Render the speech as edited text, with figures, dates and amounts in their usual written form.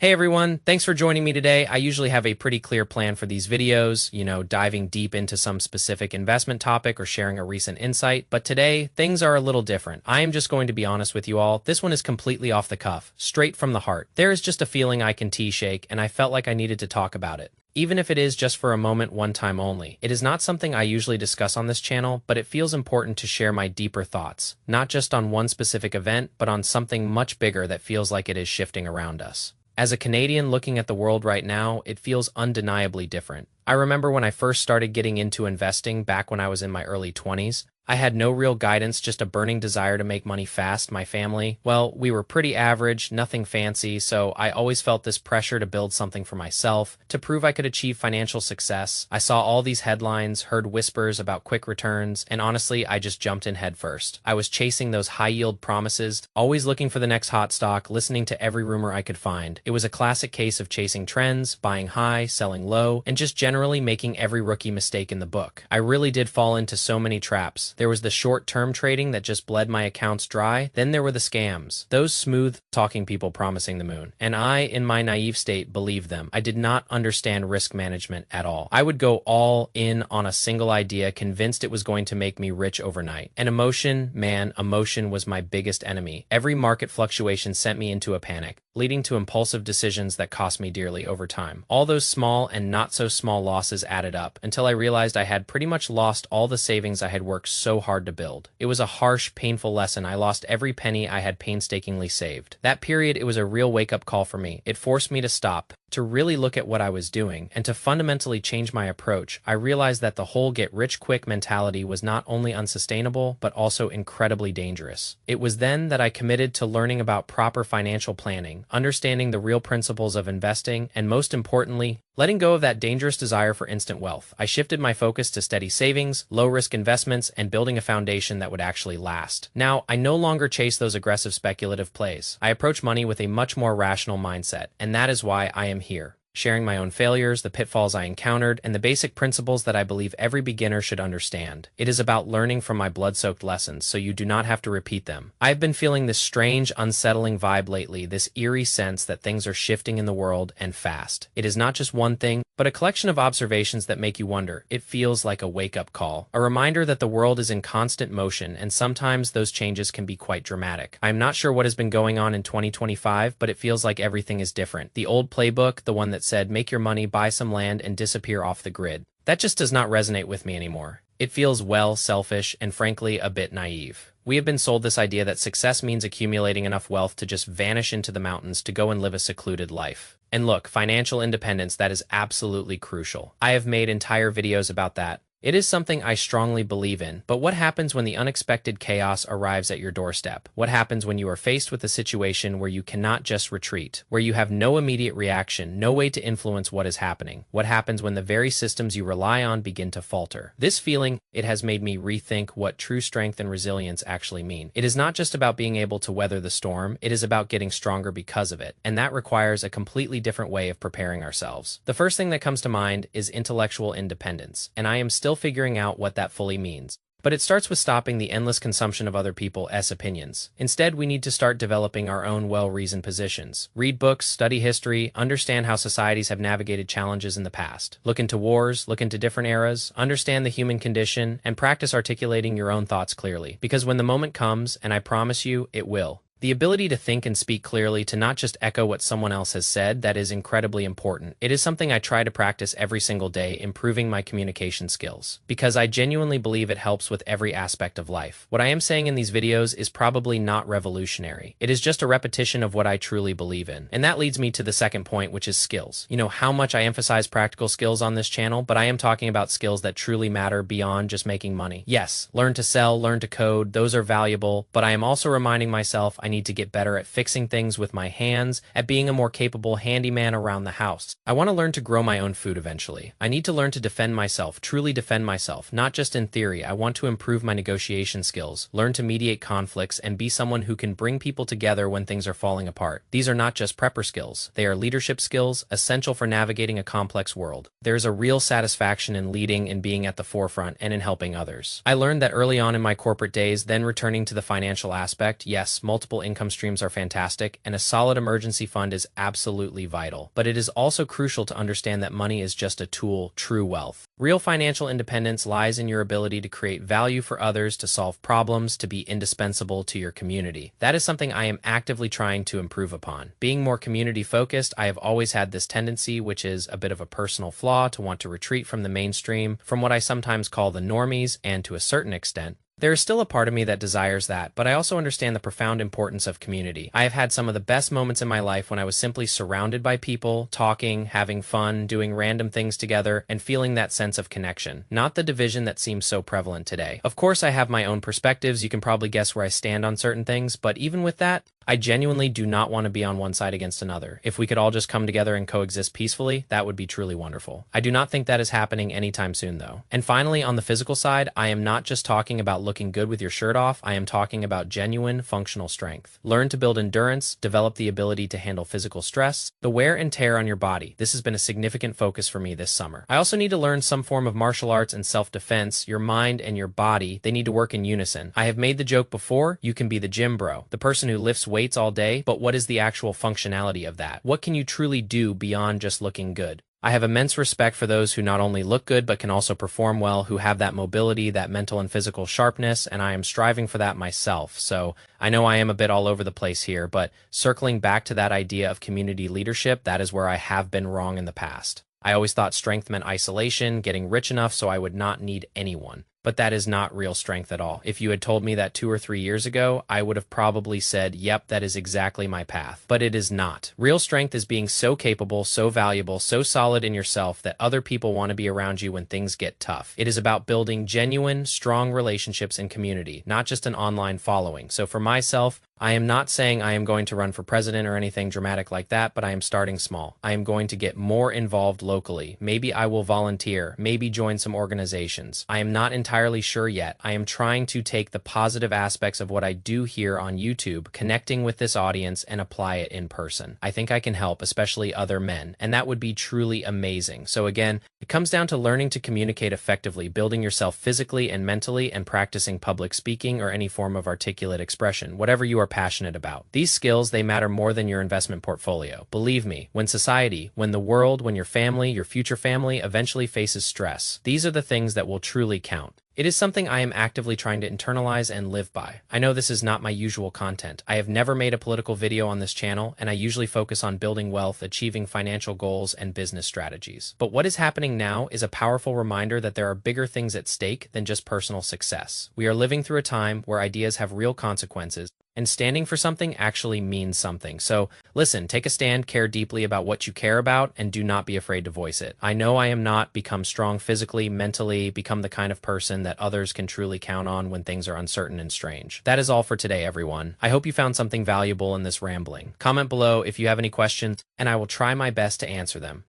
Hey everyone, thanks for joining me today. I usually have a pretty clear plan for these videos, diving deep into some specific investment topic or sharing a recent insight, but today things are a little different. I am just going to be honest with you all. This one is completely off the cuff, straight from the heart. There is just a feeling I can shake, and I felt like I needed to talk about it. Even if it is just for a moment, one time only. It is not something I usually discuss on this channel, but it feels important to share my deeper thoughts, not just on one specific event, but on something much bigger that feels like it is shifting around us. As a Canadian looking at the world right now, it feels undeniably different. I remember when I first started getting into investing back when I was in my early 20s. I had no real guidance, just a burning desire to make money fast. My family, well, we were pretty average, nothing fancy, so I always felt this pressure to build something for myself, to prove I could achieve financial success. I saw all these headlines, heard whispers about quick returns, and honestly, I just jumped in head first. I was chasing those high-yield promises, always looking for the next hot stock, listening to every rumor I could find. It was a classic case of chasing trends, buying high, selling low, and just generally making every rookie mistake in the book. I really did fall into so many traps. There was the short-term trading that just bled my accounts dry. Then there were the scams, those smooth-talking people promising the moon. And I, in my naive state, believed them. I did not understand risk management at all. I would go all in on a single idea, convinced it was going to make me rich overnight. And emotion was my biggest enemy. Every market fluctuation sent me into a panic, leading to impulsive decisions that cost me dearly over time. All those small and not so small losses added up until I realized I had pretty much lost all the savings I had worked so hard to build. It was a harsh, painful lesson. I lost every penny I had painstakingly saved. That period, it was a real wake-up call for me. It forced me to stop, to really look at what I was doing, and to fundamentally change my approach. I realized that the whole get-rich-quick mentality was not only unsustainable, but also incredibly dangerous. It was then that I committed to learning about proper financial planning, understanding the real principles of investing, and most importantly, letting go of that dangerous desire for instant wealth. I shifted my focus to steady savings, low-risk investments, and building a foundation that would actually last. Now, I no longer chase those aggressive speculative plays. I approach money with a much more rational mindset, and that is why I am here, sharing my own failures, the pitfalls I encountered, and the basic principles that I believe every beginner should understand. It is about learning from my blood-soaked lessons, so you do not have to repeat them. I've been feeling this strange, unsettling vibe lately, this eerie sense that things are shifting in the world, and fast. It is not just one thing, but a collection of observations that make you wonder. It feels like a wake-up call, a reminder that the world is in constant motion, and sometimes those changes can be quite dramatic. I'm not sure what has been going on in 2025, but it feels like everything is different. The old playbook, the one that said, make your money, buy some land, and disappear off the grid, that just does not resonate with me anymore. It feels, well, selfish, and frankly, a bit naive. We have been sold this idea that success means accumulating enough wealth to just vanish into the mountains to go and live a secluded life. And look, financial independence, that is absolutely crucial. I have made entire videos about that. It is something I strongly believe in, but what happens when the unexpected chaos arrives at your doorstep? What happens when you are faced with a situation where you cannot just retreat, where you have no immediate reaction, no way to influence what is happening? What happens when the very systems you rely on begin to falter? This feeling, it has made me rethink what true strength and resilience actually mean. It is not just about being able to weather the storm, it is about getting stronger because of it, and that requires a completely different way of preparing ourselves. The first thing that comes to mind is intellectual independence, and I am still figuring out what that fully means. But it starts with stopping the endless consumption of other people's opinions. Instead, we need to start developing our own well-reasoned positions. Read books, study history, understand how societies have navigated challenges in the past. Look into wars, look into different eras, understand the human condition, and practice articulating your own thoughts clearly. Because when the moment comes, and I promise you, it will, the ability to think and speak clearly, to not just echo what someone else has said, that is incredibly important. It is something I try to practice every single day, improving my communication skills, because I genuinely believe it helps with every aspect of life. What I am saying in these videos is probably not revolutionary. It is just a repetition of what I truly believe in. And that leads me to the second point, which is skills. You know how much I emphasize practical skills on this channel, but I am talking about skills that truly matter beyond just making money. Yes, learn to sell, learn to code, those are valuable, but I am also reminding myself I need to get better at fixing things with my hands, at being a more capable handyman around the house. I want to learn to grow my own food eventually. I need to learn to defend myself, truly defend myself, not just in theory. I want to improve my negotiation skills, learn to mediate conflicts, and be someone who can bring people together when things are falling apart. These are not just prepper skills. They are leadership skills, essential for navigating a complex world. There is a real satisfaction in leading and being at the forefront and in helping others. I learned that early on in my corporate days, then returning to the financial aspect. Yes, multiple income streams are fantastic, and a solid emergency fund is absolutely vital. But it is also crucial to understand that money is just a tool, true wealth. Real financial independence lies in your ability to create value for others, to solve problems, to be indispensable to your community. That is something I am actively trying to improve upon. Being more community focused, I have always had this tendency, which is a bit of a personal flaw, to want to retreat from the mainstream, from what I sometimes call the normies, and to a certain extent, there is still a part of me that desires that, but I also understand the profound importance of community. I have had some of the best moments in my life when I was simply surrounded by people, talking, having fun, doing random things together, and feeling that sense of connection, not the division that seems so prevalent today. Of course, I have my own perspectives. You can probably guess where I stand on certain things, but even with that, I genuinely do not want to be on one side against another. If we could all just come together and coexist peacefully, that would be truly wonderful. I do not think that is happening anytime soon, though. And finally, on the physical side, I am not just talking about looking good with your shirt off. I am talking about genuine functional strength. Learn to build endurance, develop the ability to handle physical stress, the wear and tear on your body. This has been a significant focus for me this summer. I also need to learn some form of martial arts and self-defense. Your mind and your body, they need to work in unison. I have made the joke before, you can be the gym bro, the person who lifts weights all day, but what is the actual functionality of that? What can you truly do beyond just looking good? I have immense respect for those who not only look good, but can also perform well, who have that mobility, that mental and physical sharpness, and I am striving for that myself. So I know I am a bit all over the place here, but circling back to that idea of community leadership, that is where I have been wrong in the past. I always thought strength meant isolation, getting rich enough so I would not need anyone. But that is not real strength at all. If you had told me that 2 or 3 years ago, I would have probably said, yep, that is exactly my path. But it is not. Real strength is being so capable, so valuable, so solid in yourself that other people want to be around you when things get tough. It is about building genuine, strong relationships in community, not just an online following. So for myself, I am not saying I am going to run for president or anything dramatic like that, but I am starting small. I am going to get more involved locally. Maybe I will volunteer, maybe join some organizations. I am not entirely sure yet. I am trying to take the positive aspects of what I do here on YouTube, connecting with this audience, and apply it in person. I think I can help, especially other men, and that would be truly amazing. So again, it comes down to learning to communicate effectively, building yourself physically and mentally, and practicing public speaking or any form of articulate expression, whatever you are passionate about. These skills, they matter more than your investment portfolio. Believe me, when society, when the world, when your family, your future family eventually faces stress, these are the things that will truly count. It is something I am actively trying to internalize and live by. I know this is not my usual content. I have never made a political video on this channel, and I usually focus on building wealth, achieving financial goals, and business strategies. But what is happening now is a powerful reminder that there are bigger things at stake than just personal success. We are living through a time where ideas have real consequences, and standing for something actually means something. So listen, take a stand, care deeply about what you care about, and do not be afraid to voice it. I know I am not become strong physically, mentally, become the kind of person that others can truly count on when things are uncertain and strange. That is all for today, everyone. I hope you found something valuable in this rambling. Comment below if you have any questions, and I will try my best to answer them.